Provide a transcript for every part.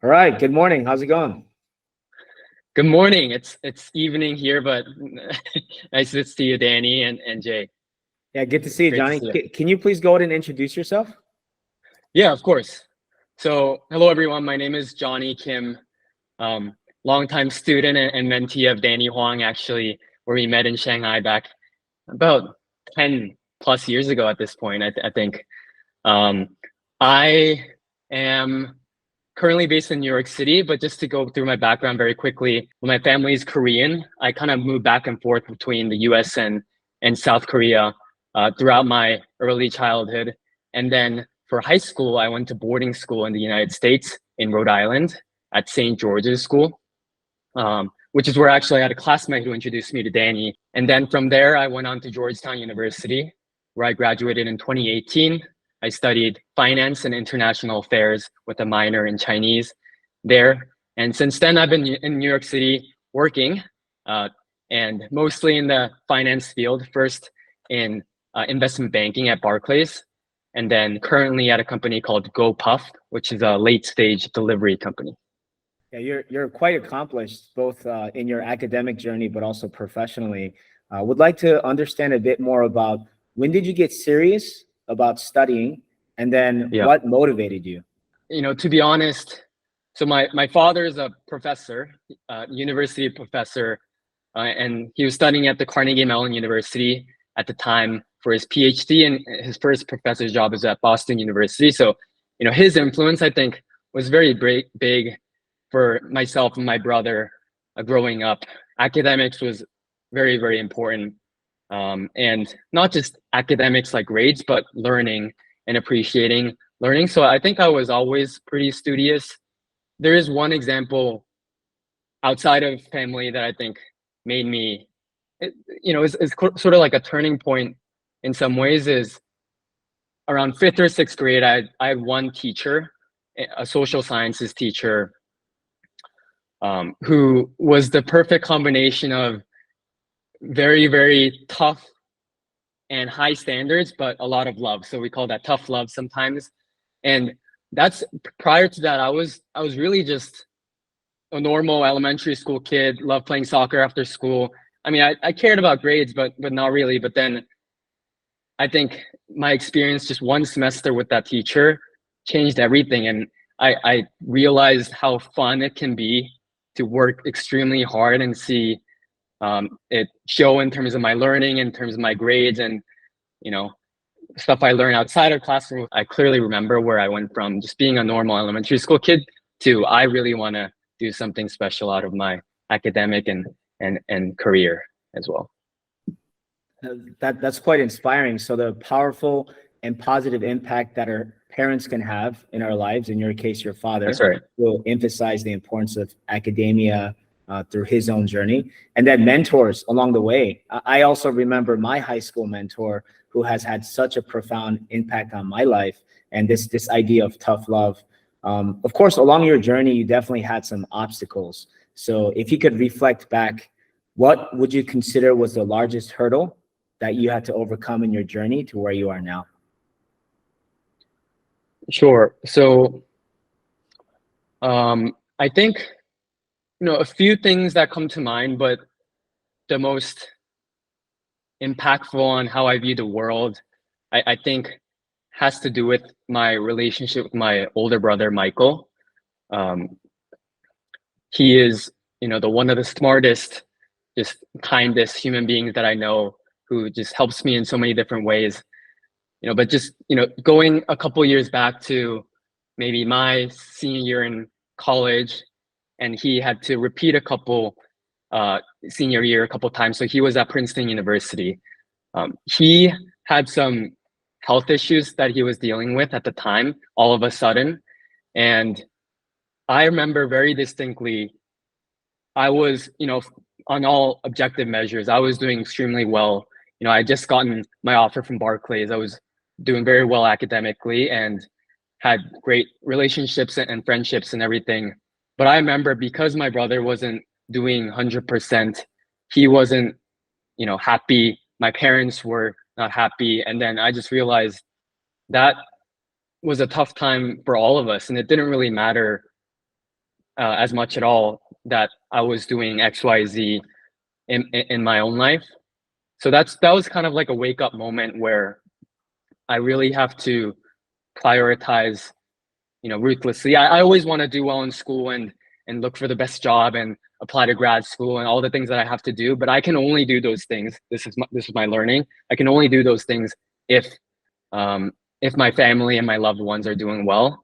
All right. Good morning. How's it going? Good morning. It's evening here, but nice to see you, Danny and Jay. Yeah, good to see you, Great to Johnny. see you. Can you please go ahead and introduce yourself? Yeah, of course. So, hello everyone. My name is Johnny Kim, longtime student and mentee of Danny Huang, actually, where we met in Shanghai back about 10 plus years ago at this point, I think. Um, I am currently based in New York City, but just to go through my background very quickly, my family is Korean. I kind of moved back and forth between the US and South Korea throughout my early childhood. And then for high school, I went to boarding school in the United States in Rhode Island at St. George's School, which is where actually I had a classmate who introduced me to Danny. And then from there, I went on to Georgetown University, where I graduated in 2018. I studied finance and international affairs with a minor in Chinese there. And since then, I've been in New York City working, and mostly in the finance field, first in investment banking at Barclays, and then currently at a company called 𝐓𝐡𝐞, which is a late stage delivery company. Yeah, you're quite accomplished both in your academic journey, but also professionally. Would like to understand a bit more about when did you get serious about studying, and then Yeah. what motivated you? You know, to be honest, so my father is a professor, university professor, and he was studying at the Carnegie Mellon University at the time for his PhD, and his first professor's job is at Boston University. So, you know, his influence, I think, was very big for myself and my brother growing up. Academics was very, very important. And not just academics like grades, but learning and appreciating learning. So I think I was always pretty studious. There is one example outside of family that I think made me, is sort of like a turning point in some ways. Is around fifth or sixth grade, I had one teacher, a social sciences teacher, who was the perfect combination of very, very tough and high standards, but a lot of love. So we call that tough love sometimes. And that's prior to that, I was really just a normal elementary school kid, loved playing soccer after school. I mean, I cared about grades, but not really. But then I think my experience, just one semester with that teacher, changed everything. And I realized how fun it can be to work extremely hard and see it show in terms of my learning, in terms of my grades, and you know, stuff I learned outside of classroom. I clearly remember where I went from just being a normal elementary school kid to I really want to do something special out of my academic and career as well. That's quite inspiring. So the powerful and positive impact that our parents can have in our lives, in your case, your father, That's right. will emphasize the importance of academia through his own journey, and then mentors along the way. I also remember my high school mentor who has had such a profound impact on my life, and this idea of tough love. Of course, along your journey, you definitely had some obstacles. So if you could reflect back, what would you consider was the largest hurdle that you had to overcome in your journey to where you are now? Sure. So I think, a few things that come to mind, but the most impactful on how I view the world, I think has to do with my relationship with my older brother, Michael. He is, the one of the smartest, just kindest human beings that I know, who just helps me in so many different ways. But just, going a couple years back to maybe my senior year in college, and he had to repeat a couple senior year a couple times. So he was at Princeton University. He had some health issues that he was dealing with at the time, all of a sudden. And I remember very distinctly, I was, on all objective measures, I was doing extremely well. I had just gotten my offer from Barclays. I was doing very well academically and had great relationships and friendships and everything. But I remember, because my brother wasn't doing 100%, he wasn't, happy. My parents were not happy. And then I just realized that was a tough time for all of us. And it didn't really matter as much at all that I was doing XYZ in my own life. So that was kind of like a wake up moment where I really have to prioritize, ruthlessly. I always want to do well in school and look for the best job and apply to grad school and all the things that I have to do. But I can only do those things. This is my learning. I can only do those things if my family and my loved ones are doing well.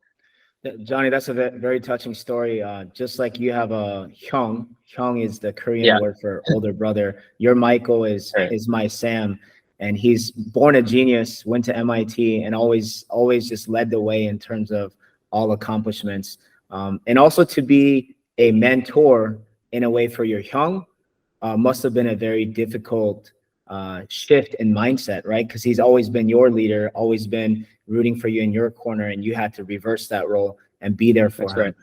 Johnny, that's a very touching story. Just like you have a 형, 형 is the Korean word for older brother. Your Michael is my Sam, and he's born a genius, went to MIT, and always just led the way in terms of all accomplishments. And also to be a mentor in a way for your 형 must have been a very difficult shift in mindset, right? Because he's always been your leader, always been rooting for you in your corner, and you had to reverse that role and be there for him.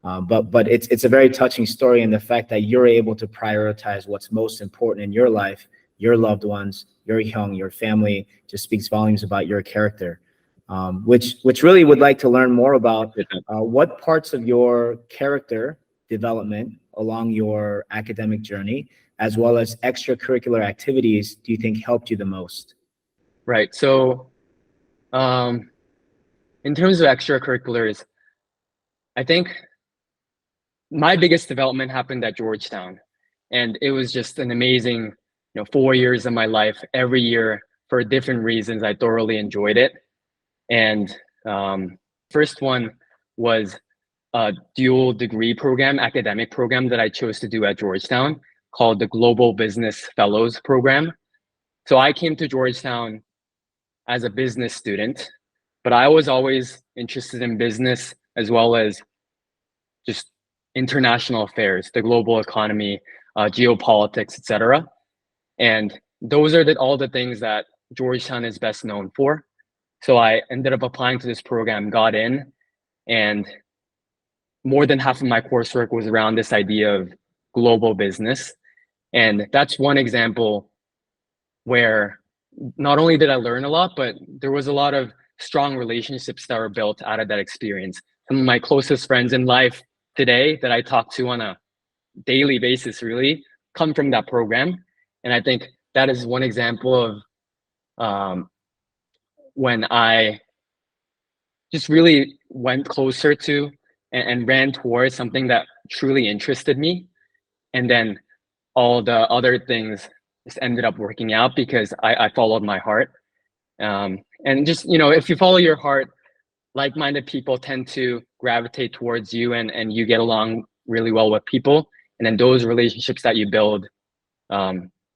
Right. But it's a very touching story, and the fact that you're able to prioritize what's most important in your life, your loved ones, your 형, your family, just speaks volumes about your character. Which really would like to learn more about what parts of your character development along your academic journey, as well as extracurricular activities, do you think helped you the most? Right. So in terms of extracurriculars, I think my biggest development happened at Georgetown, and it was just an amazing, 4 years of my life. Every year, for different reasons, I thoroughly enjoyed it. And first one was a dual degree program, academic program that I chose to do at Georgetown called the Global Business Fellows Program. So I came to Georgetown as a business student, but I was always interested in business as well as just international affairs, the global economy, geopolitics, etc. And those are all the things that Georgetown is best known for. So I ended up applying to this program, got in, and more than half of my coursework was around this idea of global business. And that's one example where not only did I learn a lot, but there was a lot of strong relationships that were built out of that experience. Some of my closest friends in life today that I talk to on a daily basis really come from that program. And I think that is one example of when I just really went closer to and ran towards something that truly interested me. And then all the other things just ended up working out because I followed my heart. And just, if you follow your heart, like-minded people tend to gravitate towards you, and you get along really well with people. And then those relationships that you build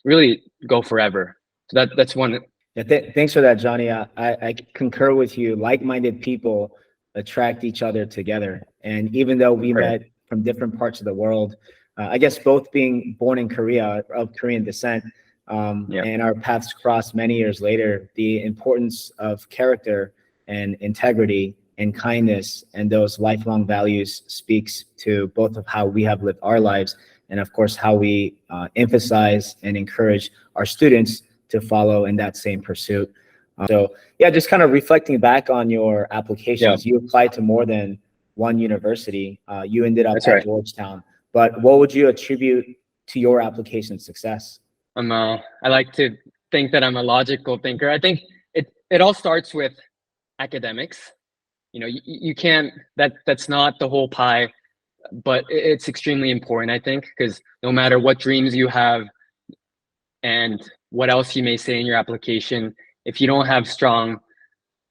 really go forever. So that's one. Yeah, thanks for that, Johnny. I concur with you. Like-minded people attract each other together. And even though we met from different parts of the world, I guess both being born in Korea, of Korean descent, and our paths crossed many years later, the importance of character and integrity and kindness and those lifelong values speaks to both of how we have lived our lives, and of course how we emphasize and encourage our students to follow in that same pursuit. So yeah, just kind of reflecting back on your applications, you applied to more than one university. You ended up at Georgetown, but what would you attribute to your application success? I like to think that I'm a logical thinker. I think it all starts with academics. You can't, that's not the whole pie, but it's extremely important, I think, because no matter what dreams you have and what else you may say in your application, if you don't have strong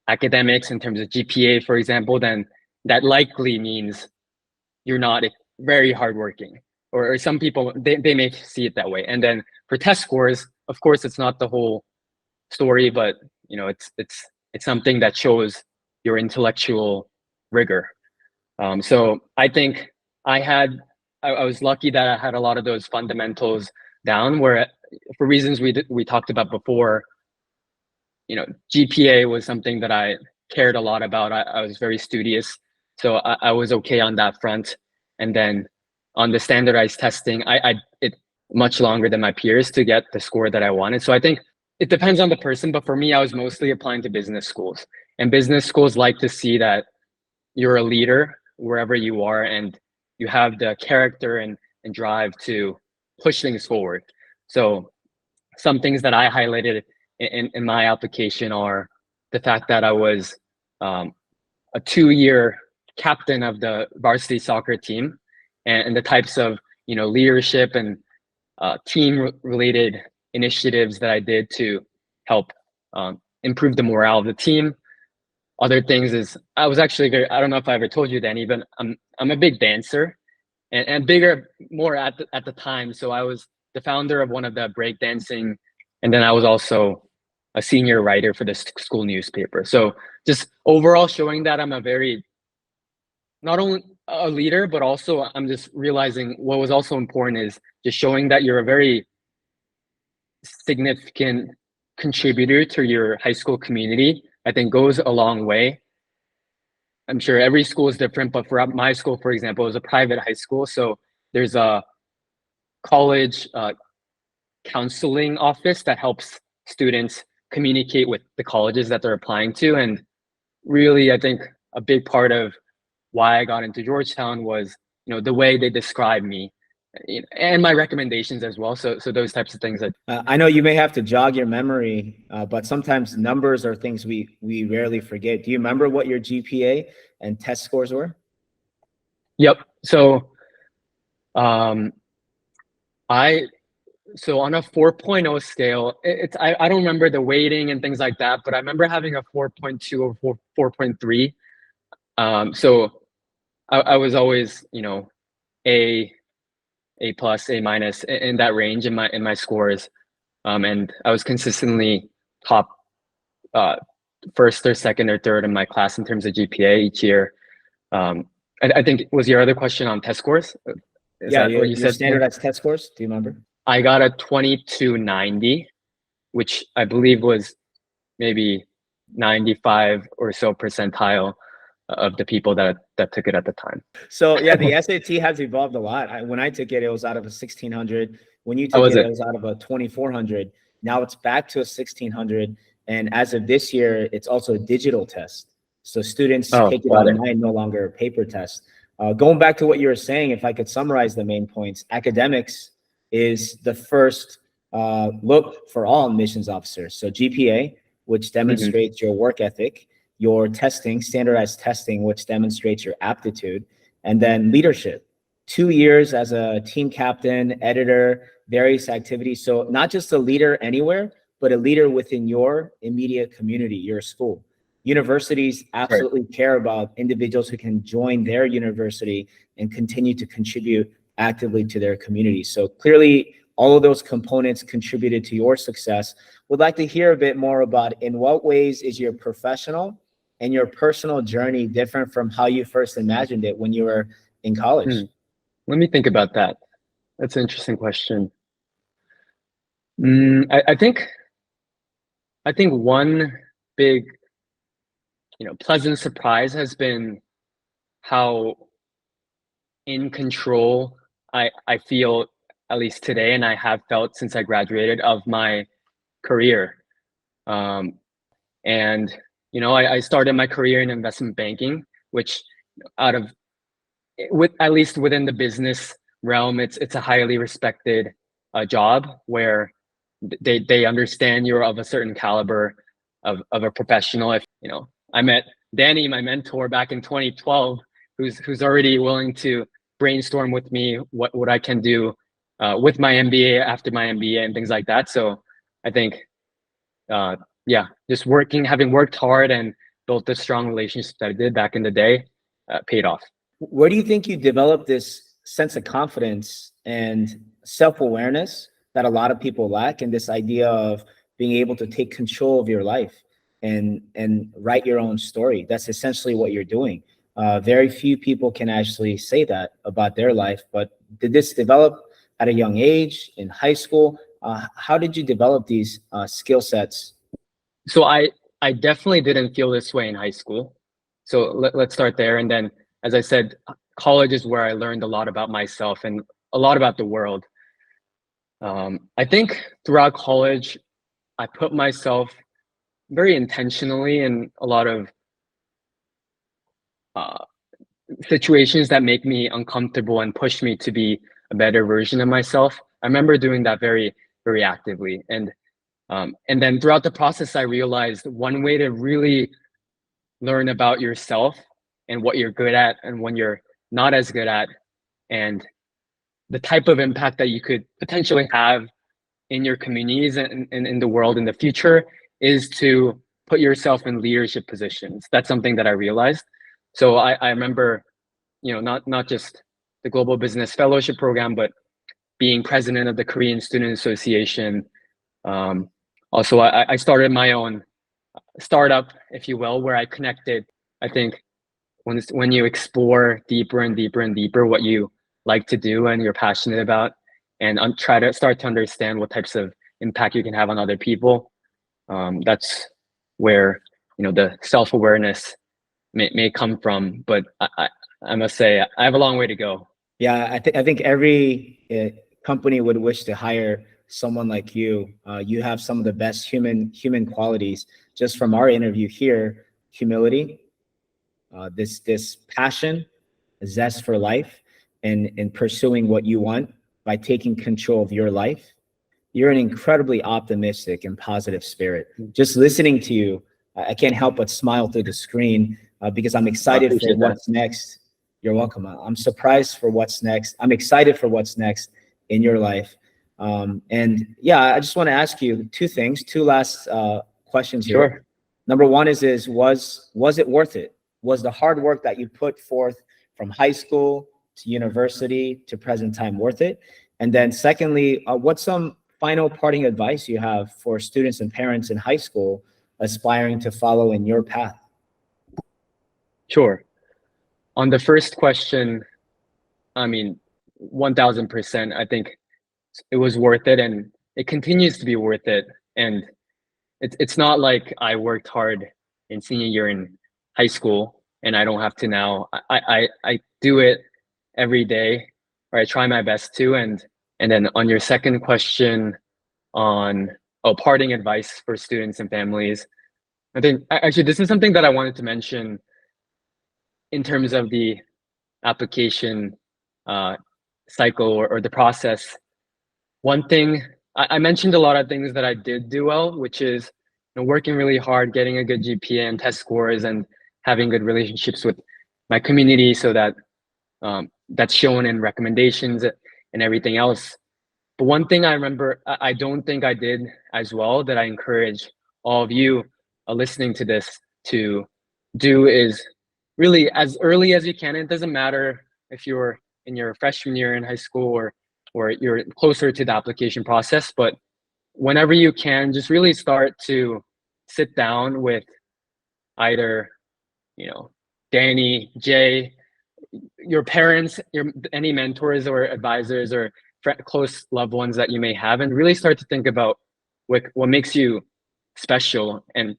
academics in terms of GPA, for example, then that likely means you're not very hardworking, or some people, they may see it that way. And then for test scores, of course, it's not the whole story, but it's something that shows your intellectual rigor. So I think I was lucky that I had a lot of those fundamentals down, where for reasons we talked about before, GPA was something that I cared a lot about. I was very studious, so I was okay on that front. And then on the standardized testing, it much longer than my peers to get the score that I wanted. So I think it depends on the person, but for me, I was mostly applying to business schools, and business schools like to see that you're a leader wherever you are, and you have the character and drive to push things forward. So some things that I highlighted in my application are the fact that I was a 2-year captain of the varsity soccer team, and the types of leadership and team related initiatives that I did to help improve the morale of the team. Other things is I was actually I don't know if I ever told you, Danny, but I'm a big dancer, and bigger more at the time. So I was the founder of one of the breakdancing, and then I was also a senior writer for the school newspaper. So just overall showing that I'm a very, not only a leader, but also I'm just realizing what was also important is just showing that you're a very significant contributor to your high school community. I think goes a long way. I'm sure every school is different, but for my school, for example, it was a private high school. So there's a college counseling office that helps students communicate with the colleges that they're applying to. And really, I think a big part of why I got into Georgetown was, the way they describe me and my recommendations as well. So those types of things. I know you may have to jog your memory, but sometimes numbers are things we rarely forget. Do you remember what your GPA and test scores were? Yep. So so on a 4.0 scale, I don't remember the weighting and things like that, but I remember having a 4.2 or 4.3. So I was always, A plus, A minus in that range in my scores. And I was consistently top first or second or third in my class in terms of GPA each year. I think was your other question on test scores? Is yeah, that what you said? Standardized test scores. Do you remember? I got a 2290, which I believe was maybe 95 or so percentile of the people that took it at the time. So yeah, the SAT has evolved a lot. When I took it, it was out of a 1600. When you took it, it was out of a 2400. Now it's back to a 1600. And as of this year, it's also a digital test. So students take it online, no longer a paper test. Going back to what you were saying, if I could summarize the main points, academics is the first look for all admissions officers. So GPA, which demonstrates your work ethic, your testing, standardized testing, which demonstrates your aptitude, and then leadership. 2 years as a team captain, editor, various activities. So not just a leader anywhere, but a leader within your immediate community, your school. Universities absolutely care about individuals who can join their university and continue to contribute actively to their community. So clearly, all of those components contributed to your success. Would like to hear a bit more about in what ways is your professional and your personal journey different from how you first imagined it when you were in college? Let me think about that. That's an interesting question. I think one big, pleasant surprise has been how in control I feel, at least today, and I have felt since I graduated, of my career. And I started my career in investment banking, which at least within the business realm, it's a highly respected job where they understand you're of a certain caliber of a professional. If I met Danny, my mentor, back in 2012, who's already willing to brainstorm with me what I can do with my MBA, after my MBA, and things like that. So I think, just having worked hard and built the strong relationships that I did back in the day paid off. Where do you think you developed this sense of confidence and self-awareness that a lot of people lack, and this idea of being able to take control of your life and write your own story? That's essentially what you're doing. Very few people can actually say that about their life, but did this develop at a young age, in high school? How did you develop these skill sets? So I definitely didn't feel this way in high school. So let's start there. And then, as I said, college is where I learned a lot about myself and a lot about the world. I think throughout college, I put myself very intentionally in a lot of situations that make me uncomfortable and push me to be a better version of myself. I remember doing that very, very actively. And then throughout the process, I realized one way to really learn about yourself and what you're good at and when you're not as good at, and the type of impact that you could potentially have in your communities and in the world in the future, is to put yourself in leadership positions. That's something that I realized. So I remember, not just the Global Business Fellowship Program, but being president of the Korean Student Association. Also, I started my own startup, if you will, where I connected. I think when you explore deeper and deeper and deeper what you like to do and you're passionate about, and try to start to understand what types of impact you can have on other people, that's where the self-awareness may come from. But I must say I have a long way to go. Yeah, I think every company would wish to hire someone like you. You have some of the best human qualities. Just from our interview here: humility, this passion, a zest for life, and pursuing what you want by taking control of your life. You're an incredibly optimistic and positive spirit. Just listening to you, I can't help but smile through the screen because I'm excited for what's next. You're welcome. I'm surprised for what's next. I'm excited for what's next in your life. And yeah, I just want to ask you two last questions here. Sure. Number one is was it worth it? Was the hard work that you put forth from high school to university to present time worth it? And then secondly, what's some final parting advice you have for students and parents in high school aspiring to follow in your path? Sure. On the first question, I mean, 1000%, I think it was worth it, and it continues to be worth it. And it's not like I worked hard in senior year in high school and I don't have to now. I do it every day, or I try my best to. And then on your second question on parting advice for students and families, I think actually this is something that I wanted to mention in terms of the application cycle or the process. One thing, I mentioned a lot of things that I did do well, which is working really hard, getting a good GPA and test scores, and having good relationships with my community, so that that's shown in recommendations and everything else. But one thing I remember I don't think I did as well, that I encourage all of you listening to this to do, is really as early as you can. It doesn't matter if you're in your freshman year in high school or you're closer to the application process, but whenever you can, just really start to sit down with either, Danny, Jay, your parents, any mentors or advisors or close loved ones that you may have, and really start to think about what makes you special. And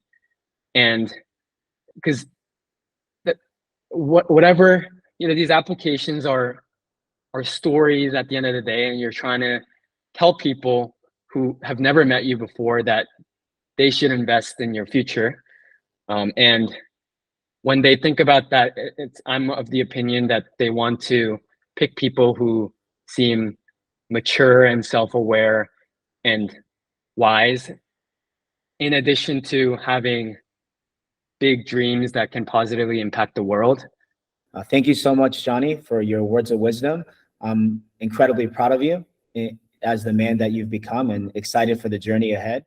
because whatever, these applications are stories at the end of the day, and you're trying to tell people who have never met you before that they should invest in your future. And when they think about that, I'm of the opinion that they want to pick people who seem mature and self-aware and wise, in addition to having big dreams that can positively impact the world. Thank you so much, Johnny, for your words of wisdom. I'm incredibly proud of you as the man that you've become, and excited for the journey ahead.